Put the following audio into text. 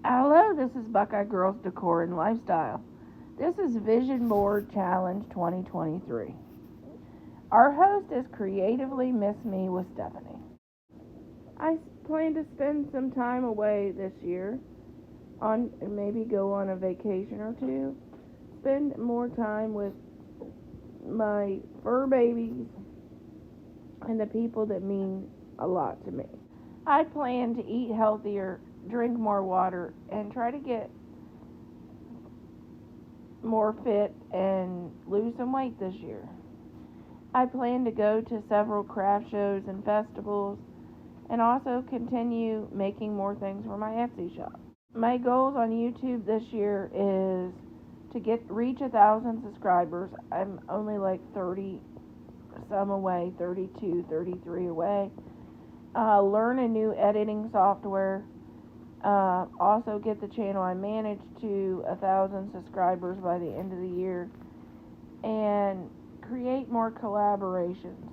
Hello, this is Buckeye Girls Decor and Lifestyle. This is Vision Board Challenge 2023. Our host is Creatively Miss Me with Stephanie. I plan to spend some time away this year, on maybe go on a vacation or two, spend more time with my fur babies and the people that mean a lot to me. I plan to eat healthier, drink more water, and try to get more fit and lose some weight this year. I plan to go to several craft shows and festivals and also continue making more things for my Etsy shop. My goals on YouTube this year is to reach 1,000 subscribers. I'm only like 30 some away, 32, 33 away. Learn a new editing software. Also get the channel I manage to 1,000 subscribers by the end of the year, and create more collaborations.